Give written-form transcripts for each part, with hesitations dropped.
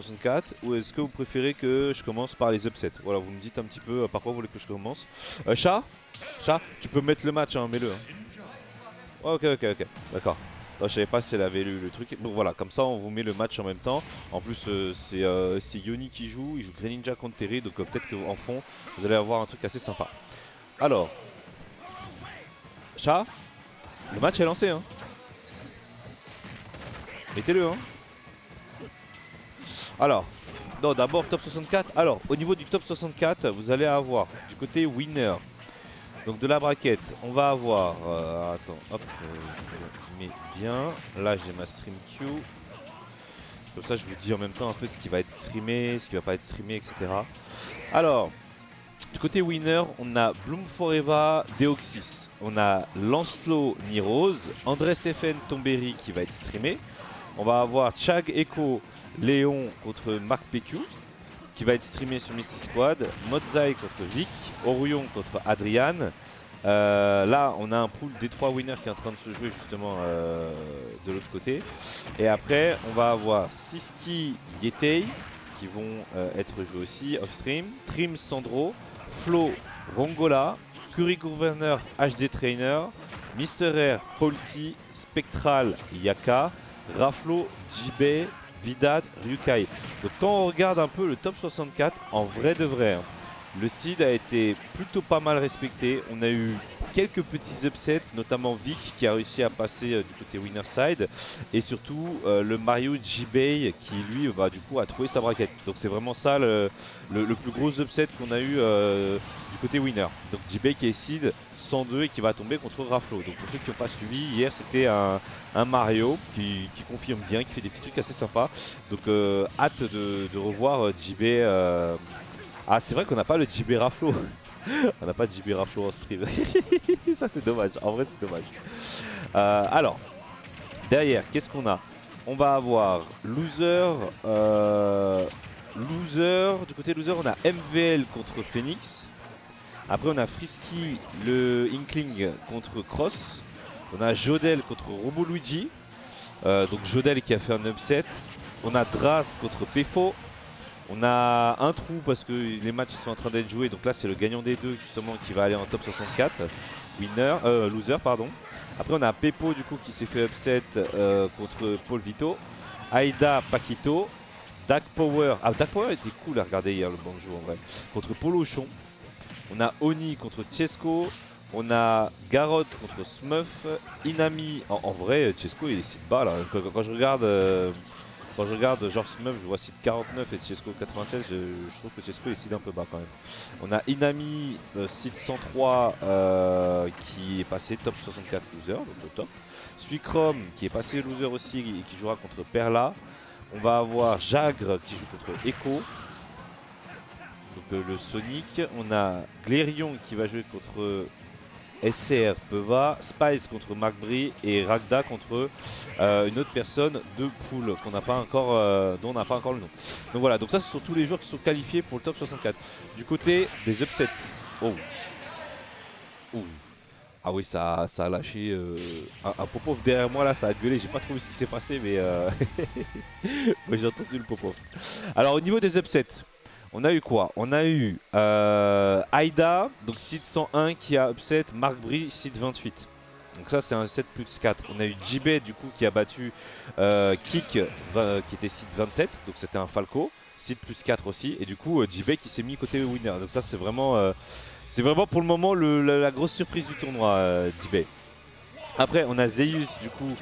64 ou est-ce que vous préférez que je commence par les upsets? Voilà, vous me dites un petit peu par quoi vous voulez que je commence. Chat, tu peux mettre le match, hein, mets-le. Hein. Ouais, ok, d'accord. Je savais pas si elle avait lu le truc. Donc voilà, comme ça on vous met le match en même temps. En plus c'est Yoni qui joue, il joue Greninja contre Terry, donc peut-être qu'en fond vous allez avoir un truc assez sympa. Alors, chat, le match est lancé, hein. Mettez-le, hein. Alors, non, d'abord top 64. Alors, au niveau du top 64, vous allez avoir du côté winner. Donc de la braquette, on va avoir... attends, hop, je mets bien. Là, j'ai ma stream queue. Comme ça, je vous dis en même temps un peu ce qui va être streamé, ce qui va pas être streamé, etc. Alors, du côté winner, on a Bloom Forever, Deoxys. On a Lancelot, Nirose. Andrés FN, Tomberry qui va être streamé. On va avoir Chag Echo, Léon contre Marc PQ qui va être streamé sur Misty Squad. Modzai contre Vic. Orion contre Adrian. Là, on a un pool des 3 winners qui est en train de se jouer justement de l'autre côté. Et après, on va avoir Siski, Yetei qui vont être joués aussi off-stream. Trim, Sandro. Flo, Rongola. Curry Gouverneur, HD Trainer. Mister R, Polti. Spectral, Yaka. Raflo, JB, Vidad, Ryukai. Donc quand on regarde un peu le top 64, en vrai de vrai, hein, le seed a été plutôt pas mal respecté. On a eu quelques petits upsets, notamment Vic qui a réussi à passer du côté winner side. Et surtout le Mario JB qui lui du coup a trouvé sa braquette. Donc c'est vraiment ça le plus gros upset qu'on a eu du côté winner. Donc JB qui est seed 102 et qui va tomber contre Raflo. Donc pour ceux qui n'ont pas suivi, hier c'était un Mario qui confirme bien, qui fait des petits trucs assez sympas. Donc hâte de revoir JB. Ah, c'est vrai qu'on n'a pas le JB Raflo. On n'a pas de JB Raflo en stream. Ça c'est dommage, en vrai c'est dommage. Alors, derrière, qu'est-ce qu'on a? On va avoir Loser. Du côté Loser, on a MVL contre Phoenix. Après on a Frisky, le Inkling contre Cross. On a Jodel contre Robo Luigi. Donc Jodel qui a fait un upset. On a Dras contre Pefo. On a un trou parce que les matchs sont en train d'être joués. Donc là c'est le gagnant des deux justement qui va aller en top 64. Loser pardon. Après on a Pepo du coup qui s'est fait upset contre Paul Vito. Aida Paquito. Dak Power. Ah, Dak Power était cool à regarder hier le banjo en vrai. Contre Polochon. On a Oni contre Chesco. On a Garrod contre Smurf. Inami. En vrai, Chesco il est si bas là. Quand je regarde genre Smurf, je vois site 49 et Chesco 96. Je trouve que Chesco est site un peu bas quand même. On a Inami, site 103 qui est passé top 64 loser, donc au top. Suicrom qui est passé loser aussi et qui jouera contre Perla. On va avoir Jagre qui joue contre Echo. Donc le Sonic. On a Glérion qui va jouer contre SCR Peva, Spice contre Marc Brie et Ragda contre une autre personne de pool qu'on n'a pas encore, dont on n'a pas encore le nom. Donc voilà, donc ça ce sont tous les joueurs qui sont qualifiés pour le top 64. Du côté des upsets. Oh. Ouh. Ah oui, ça a lâché un Popov derrière moi là, ça a gueulé, j'ai pas trop vu ce qui s'est passé mais ouais, j'ai entendu le Popov. Alors au niveau des upsets, on a eu quoi? On a eu Aida, donc site 101 qui a upset Marc Brie, site 28. Donc ça c'est un 7 plus 4. On a eu JB du coup qui a battu Kik qui était site 27, donc c'était un Falco, site plus 4 aussi. Et du coup JB qui s'est mis côté winner. Donc ça c'est vraiment pour le moment la grosse surprise du tournoi JB. Après on a Zeus du coup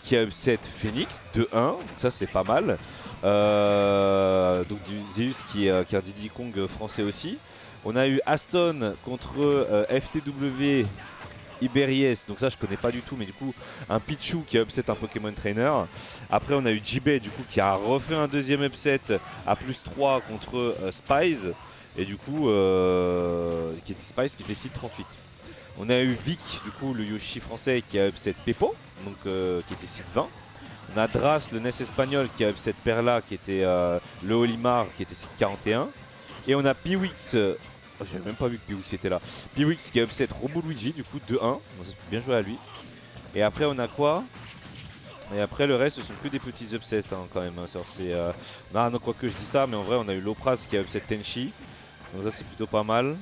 qui a upset Phoenix 2-1, donc ça c'est pas mal. Donc du Zeus qui est un Diddy Kong français aussi. On a eu Aston contre FTW Iberies, donc ça je connais pas du tout, mais du coup un Pichu qui a upset un Pokémon Trainer. Après on a eu JB du coup qui a refait un deuxième upset à plus 3 contre Spice. Et du coup qui était Spice qui était site 38. On a eu Vic, du coup le Yoshi français qui a upset Pepo, donc qui était site 20. On a Dras, le NES espagnol qui a upset Perla qui était le Olimar qui était site 41. Et on a Piwix, j'avais même pas vu que Piwix était là. Piwix qui a upset Robo Luigi du coup 2-1, donc c'est bien joué à lui. Et après on a quoi? Et après le reste ce sont que des petits upsets hein, quand même. Hein. Non, quoi que je dis ça, mais en vrai on a eu Lopraz qui a upset Tenchi. Donc ça c'est plutôt pas mal.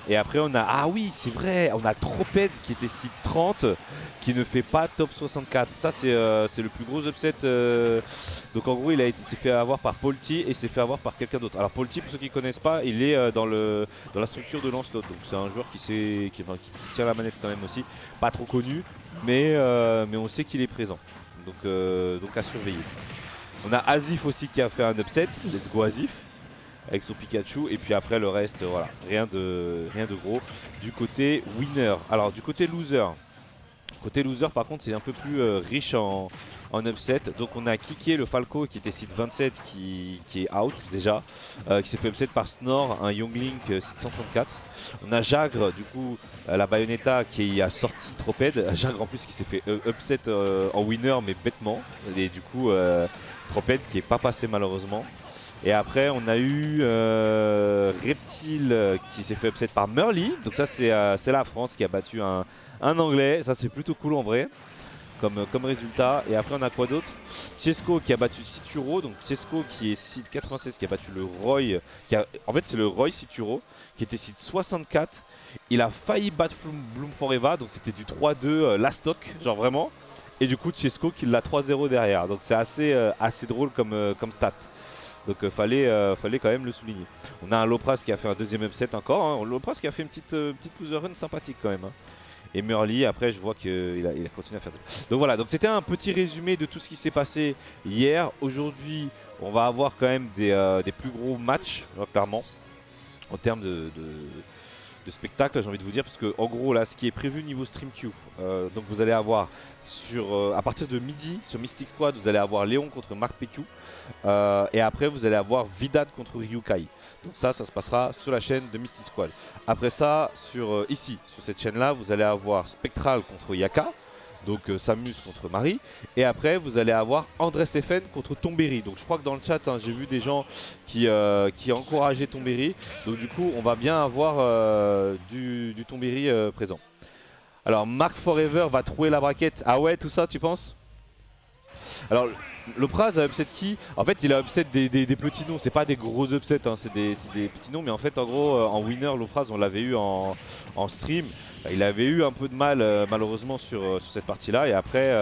Et après on a, ah oui c'est vrai, on a Troped qui était seed 30 qui ne fait pas top 64. Ça c'est le plus gros upset. Donc en gros il s'est fait avoir par Polti et s'est fait avoir par quelqu'un d'autre. Alors Polti pour ceux qui ne connaissent pas, il est dans la structure de Lancelot. Donc c'est un joueur qui tient la manette quand même aussi. Pas trop connu mais on sait qu'il est présent. Donc à surveiller. On a Asif aussi qui a fait un upset, let's go Asif avec son Pikachu et puis après le reste voilà, rien de gros du côté winner. Alors du côté loser par contre c'est un peu plus riche en upset. Donc on a Kiki le Falco qui était seed 27 qui est out déjà, qui s'est fait upset par Snore, un Younglink seed 134. On a Jagre du coup la Bayonetta qui a sorti Troped, Jagre en plus qui s'est fait upset en winner mais bêtement, et du coup Troped qui est pas passé malheureusement. Et après on a eu Reptile qui s'est fait upset par Murly. Donc ça c'est la France qui a battu un anglais. Ça c'est plutôt cool en vrai comme résultat. Et après on a quoi d'autre? Chesco qui a battu Situro. Donc Chesco qui est seed 96 qui a battu le Roy. En fait c'est le Roy Situro qui était seed 64. Il a failli battre Bloom Forever. Donc c'était du 3-2 last stock genre vraiment. Et du coup Chesco qui l'a 3-0 derrière. Donc c'est assez drôle comme stat. Donc fallait quand même le souligner. On a un Lopraz qui a fait un deuxième upset encore. Hein. Lopraz qui a fait une petite loser run sympathique quand même. Hein. Et Murly, après je vois qu'il a continué à faire. Donc voilà, donc c'était un petit résumé de tout ce qui s'est passé hier. Aujourd'hui, on va avoir quand même des plus gros matchs, clairement, en termes de spectacle, j'ai envie de vous dire, parce que en gros là, ce qui est prévu niveau stream queue, donc vous allez avoir à partir de midi sur Mystic Squad, vous allez avoir Léon contre Mark PQ, et après vous allez avoir Vidad contre Ryukai. Donc ça se passera sur la chaîne de Mystic Squad. Après ça, ici, sur cette chaîne là, vous allez avoir Spectral contre Yaka. Donc Samus contre Marie. Et après vous allez avoir Andrés FN contre Tombéry. Donc je crois que dans le chat hein, j'ai vu des gens qui encourageaient Tombéry. Donc du coup on va bien avoir du Tombéry présent. Alors Mark Forever va trouver la braquette. Ah ouais tout ça tu penses? Alors Lopraz a upset qui? En fait il a upset des petits noms, c'est pas des gros upsets, hein, c'est des petits noms, mais en fait en gros en winner Lopraz on l'avait eu en stream, il avait eu un peu de mal malheureusement sur cette partie là et après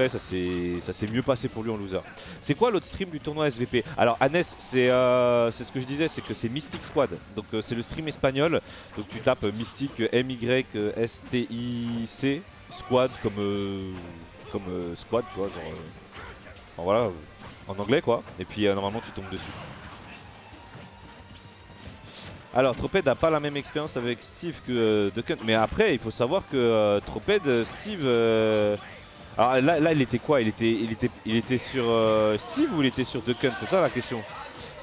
ça s'est mieux passé pour lui en loser. C'est quoi l'autre stream du tournoi SVP? Alors Anes c'est ce que je disais, c'est que c'est Mystic Squad, donc c'est le stream espagnol, donc tu tapes Mystic MYSTIC Squad comme squad tu vois genre voilà, en anglais quoi, et puis normalement tu tombes dessus. Alors Troped n'a pas la même expérience avec Steve que Duckhunt, mais après il faut savoir que Troped, Steve... Alors là il était quoi? Il était sur Steve ou il était sur Duckhunt? C'est ça la question.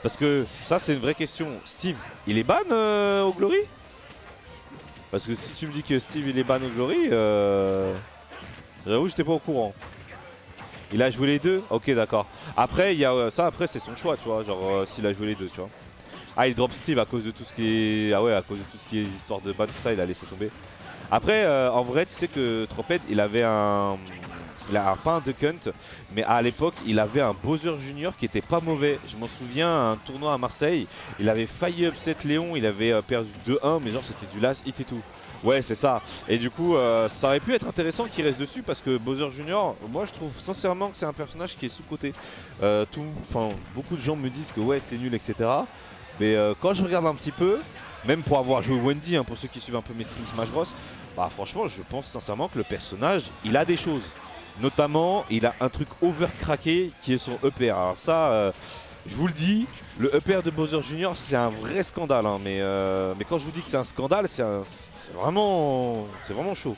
Parce que ça c'est une vraie question. Steve, il est ban au Glory? Parce que si tu me dis que Steve il est ban au Glory, j'avoue j'étais pas au courant. Il a joué les deux? Ok d'accord. Après il y a ça, après c'est son choix tu vois, genre s'il a joué les deux tu vois. Ah il drop Steve à cause de tout ce qui est... Ah ouais, à cause de tout ce qui est histoire de ban tout ça, il a laissé tomber. Après en vrai tu sais que Troped il avait un... pas un Duck Hunt, mais à l'époque il avait un Bowser Junior qui était pas mauvais. Je m'en souviens à un tournoi à Marseille, il avait failli upset Léon, il avait perdu 2-1 mais genre c'était du last hit et tout. Ouais c'est ça, et du coup ça aurait pu être intéressant qu'il reste dessus parce que Bowser Junior, moi je trouve sincèrement que c'est un personnage qui est sous-coté. Beaucoup de gens me disent que ouais c'est nul etc. Mais quand je regarde un petit peu, même pour avoir joué Wendy, hein, pour ceux qui suivent un peu mes streams Smash Bros, bah franchement je pense sincèrement que le personnage il a des choses. Notamment il a un truc overcraqué qui est son EPR. Alors ça je vous le dis, le EPR de Bowser Junior c'est un vrai scandale hein, mais quand je vous dis que c'est un scandale, c'est vraiment chaud.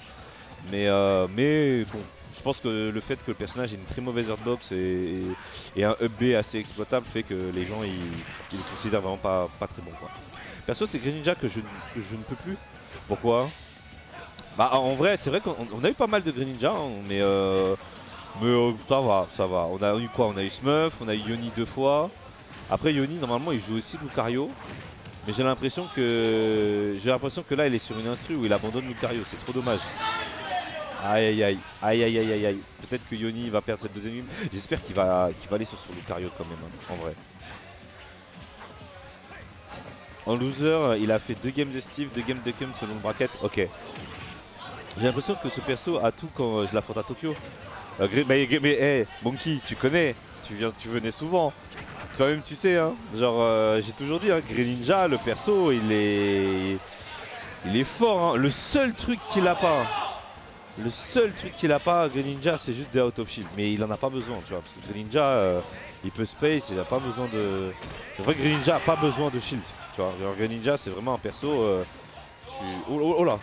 Mais bon, je pense que le fait que le personnage ait une très mauvaise hurtbox et un UB assez exploitable fait que les gens ils le considèrent vraiment pas très bon quoi. Perso c'est Greninja que je ne peux plus. Pourquoi? Bah en vrai c'est vrai qu'on a eu pas mal de Greninja hein, mais ça va. On a eu quoi? On a eu Smurf, on a eu Yoni 2 fois. Après Yoni normalement il joue aussi Lucario. Mais j'ai l'impression que là il est sur une instru où il abandonne Lucario, c'est trop dommage. Aïe aïe aïe. Aïe aïe aïe aïe aïe. Peut-être que Yoni va perdre cette deuxième game. J'espère qu'il va aller sur son Lucario quand même, hein, en vrai. En loser, il a fait 2 games de Steve, 2 games de Kum selon le bracket. Ok. J'ai l'impression que ce perso a tout quand je l'affronte à Tokyo. Mais hey, Monkey, tu connais, tu venais souvent. Toi-même, tu sais, hein. Genre, j'ai toujours dit, hein, Greninja, le perso, il est fort. Hein. Le seul truc qu'il a pas, Greninja, c'est juste des out of shield. Mais il en a pas besoin, tu vois, parce que Greninja, il peut space, il a pas besoin de. C'est vrai que Greninja a pas besoin de shield, tu vois. Genre, Greninja, c'est vraiment un perso. Oh là.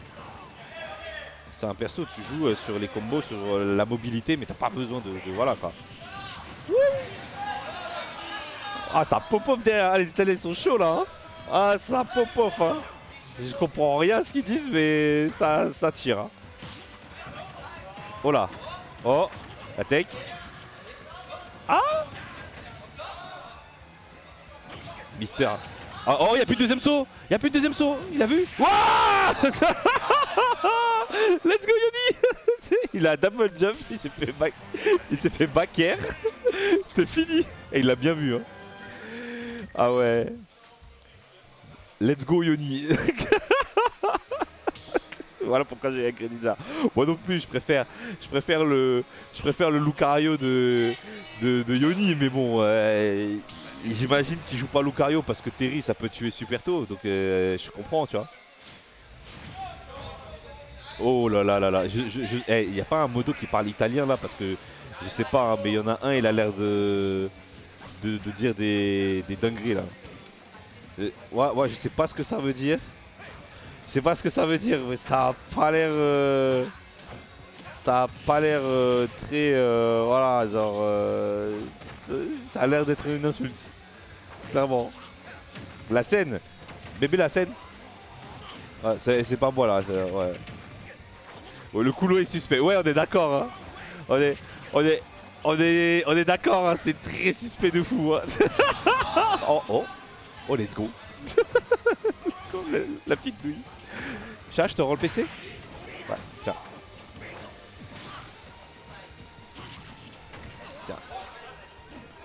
C'est un perso, tu joues sur les combos, sur la mobilité, mais t'as pas besoin de voilà quoi. Ah, ça pop-off derrière, les télés sont chauds là. Hein. Ah, ça pop-off. Hein. Je comprends rien à ce qu'ils disent, mais ça tire. Hein. Oh là. Oh, la tech. Ah Mister. Ah, oh, il n'y a plus de deuxième saut. Il a vu. Wouah. Let's go Yoni. Il a double jump, il s'est fait back air. C'était fini. Et il l'a bien vu. Hein. Ah ouais. Let's go Yoni. Voilà pourquoi j'ai Greninja. Moi non plus, je préfère le Lucario de Yoni, mais bon, j'imagine qu'il joue pas Lucario parce que Terry ça peut tuer super tôt, donc je comprends, tu vois. Oh là là là là, il n'y a pas un modo qui parle italien là parce que je sais pas, hein, mais il y en a un, il a l'air de dire des dingueries là. Ouais, je sais pas ce que ça veut dire. Mais ça a pas l'air. Très. Voilà, genre. Ça a l'air d'être une insulte. Clairement. La scène. Bébé, la scène. Ouais, c'est pas moi là. Ouais. Oh, le coulo est suspect. Ouais, on est d'accord. Hein. On est d'accord. Hein. C'est très suspect de fou. Hein. Oh, let's go. Let's go, la petite douille. Chat, je te rends le PC. Ouais, tiens.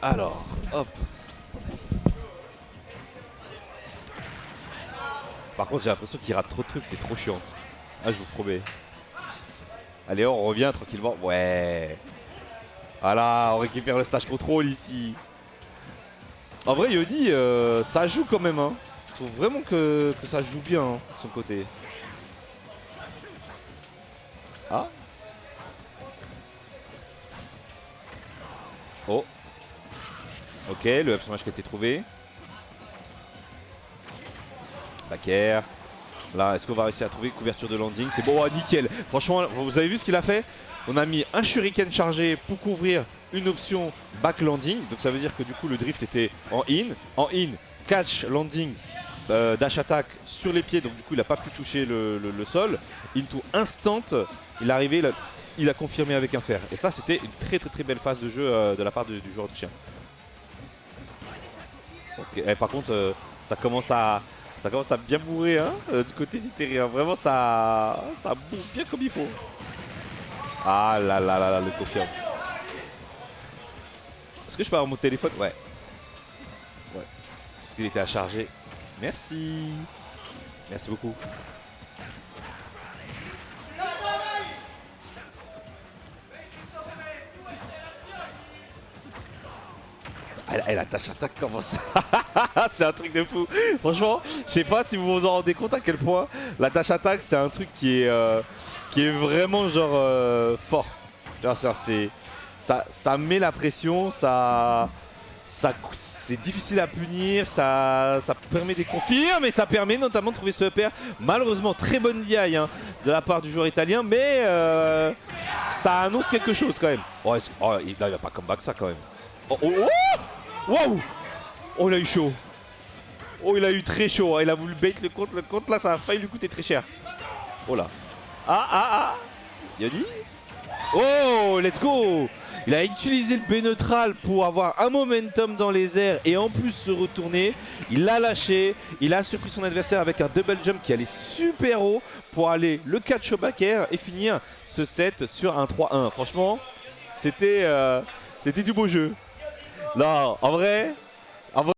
Alors, hop. Par contre, j'ai l'impression qu'il rate trop de trucs, c'est trop chiant. Ah, je vous promets. Allez, on revient tranquillement. Ouais. Voilà, on récupère le stage control ici. En vrai, Yodi, ça joue quand même. Hein. Je trouve vraiment que ça joue bien hein, de son côté. Ah. Oh. Ok, le up smash qui a été trouvé. Back air. Là, est-ce qu'on va réussir à trouver couverture de landing? C'est bon, nickel. Franchement, vous avez vu ce qu'il a fait? On a mis un shuriken chargé pour couvrir une option back landing. Donc ça veut dire que du coup le drift était en in, catch landing, dash attack sur les pieds. Donc du coup il n'a pas pu toucher le sol. Into instant, il est arrivé, il a confirmé avec un fer. Et ça c'était une très belle phase de jeu de la part du joueur de chien. Okay. Par contre ça commence à bien bourrer hein, du côté d'Iteri. Hein. Vraiment ça bourre bien comme il faut. Ah là là là là, le confirme. Est-ce que je peux avoir mon téléphone? Ouais. Ouais. Parce qu'il était à charger. Merci. Merci beaucoup. La tâche attaque commence. C'est un truc de fou. Franchement, je sais pas si vous vous en rendez compte à quel point la tâche attaque c'est un truc qui est vraiment genre fort. Ça met la pression, c'est difficile à punir, ça permet des confirmes et ça permet notamment de trouver ce EPR. Malheureusement, très bonne DI hein, de la part du joueur italien, mais ça annonce quelque chose quand même. Oh, il n'a pas comeback ça quand même. Oh, wow! Oh, il a eu chaud. Oh, il a eu très chaud. Il a voulu bait le compte. Le compte là, ça a failli lui coûter très cher. Oh là. Ah! Yodi? Oh, let's go! Il a utilisé le B neutral pour avoir un momentum dans les airs et en plus se retourner. Il l'a lâché, il a surpris son adversaire avec un double jump qui allait super haut pour aller le catch au back air et finir ce set sur un 3-1. Franchement, c'était du beau jeu. Non, en vrai,